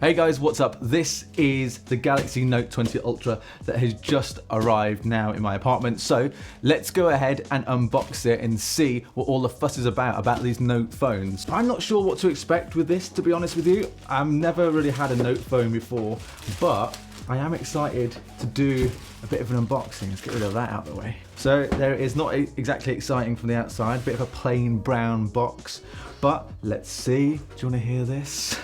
Hey guys, what's up? This is the Galaxy Note 20 Ultra that has just arrived now in my apartment. So let's go ahead and unbox it and see what all the fuss is about these Note phones. I'm not sure what to expect with this, to be honest with you. I've never really had a Note phone before, but I am excited to do a bit of an unboxing. Let's get rid of that out of the way. So there it is, not exactly exciting from the outside, bit of a plain brown box, but let's see. Do you want to hear this?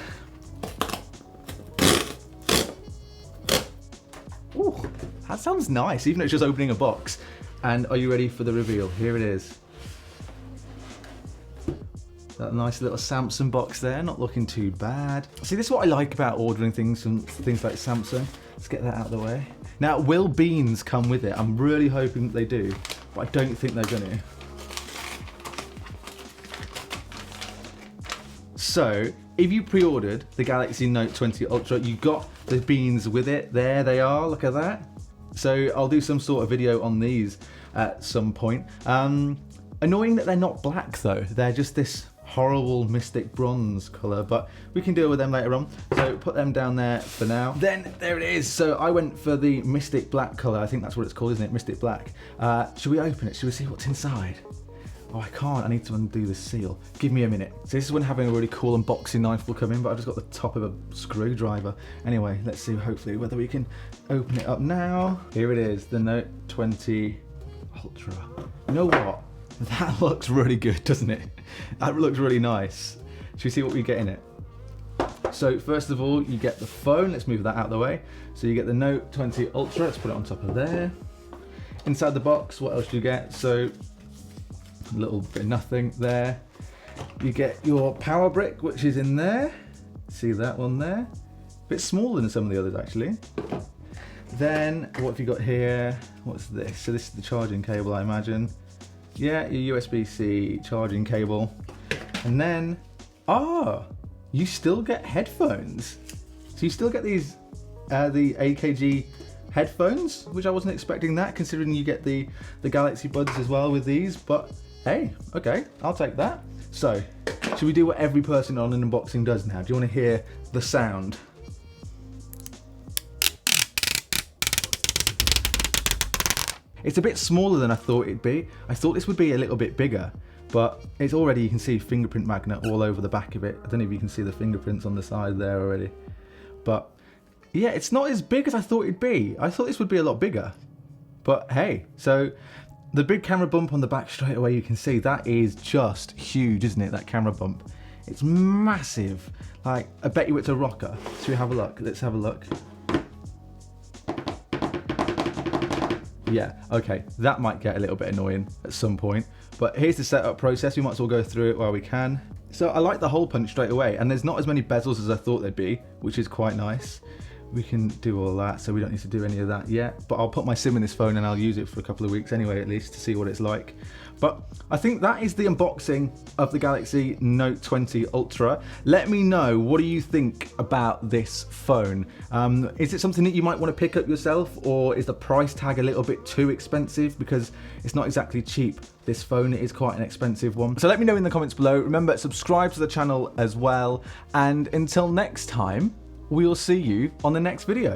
Ooh, that sounds nice, even though it's just opening a box. And are you ready for the reveal? Here it is. That nice little Samsung box there, not looking too bad. See, this is what I like about ordering things from things like Samsung. Let's get that out of the way. Now, will beans come with it? I'm really hoping that they do, but I don't think they're gonna. So, if you pre-ordered the Galaxy Note 20 Ultra, you got the beans with it. There they are, look at that. So I'll do some sort of video on these at some point. Annoying that they're not black though. They're just this horrible mystic bronze colour, but we can deal with them later on. So put them down there for now. Then there it is. So I went for the mystic black colour. I think that's what it's called, isn't it? Mystic black. Should we open it? Should we see what's inside? Oh, I can't. I need to undo the seal. Give me a minute. So this is when having a really cool unboxing knife will come in, but I've just got the top of a screwdriver. Anyway, let's see hopefully whether we can open it up now. Here it is, the Note 20 Ultra. You know what? That looks really good, doesn't it? That looks really nice. Should we see what we get in it? So first of all, you get the phone. Let's move that out of the way. So you get the Note 20 Ultra. Let's put it on top of there. Inside the box, what else do you get? So a little bit of nothing there. You get your power brick, which is in there. See that one there? A bit smaller than some of the others actually. Then what have you got here? What's this? So this is the charging cable, I imagine. Yeah, your USB-C charging cable. And then, you still get headphones. So you still get these, the AKG headphones, which I wasn't expecting that, considering you get the Galaxy Buds as well with these, but hey, okay, I'll take that. So, should we do what every person on an unboxing does now? Do you want to hear the sound? It's a bit smaller than I thought it'd be. I thought this would be a little bit bigger, but it's already, you can see fingerprint magnet all over the back of it. I don't know if you can see the fingerprints on the side there already. But yeah, it's not as big as I thought it'd be. I thought this would be a lot bigger. But hey, so the big camera bump on the back straight away, you can see that is just huge, isn't it? That camera bump. It's massive. Like, I bet you it's a rocker. Should we have a look? Let's have a look. Yeah, okay, that might get a little bit annoying at some point, but here's the setup process. We might as well go through it while we can. So I like the hole punch straight away, and there's not as many bezels as I thought there'd be, which is quite nice. We can do all that, so we don't need to do any of that yet, but I'll put my SIM in this phone and I'll use it for a couple of weeks anyway, at least, to see what it's like. But I think that is the unboxing of the Galaxy Note 20 Ultra. Let me know, what do you think about this phone? Is it something that you might want to pick up yourself, or is the price tag a little bit too expensive? Because it's not exactly cheap, this phone. It is quite an expensive one. So let me know in the comments below. Remember, subscribe to the channel as well, and until next time, we'll see you on the next video.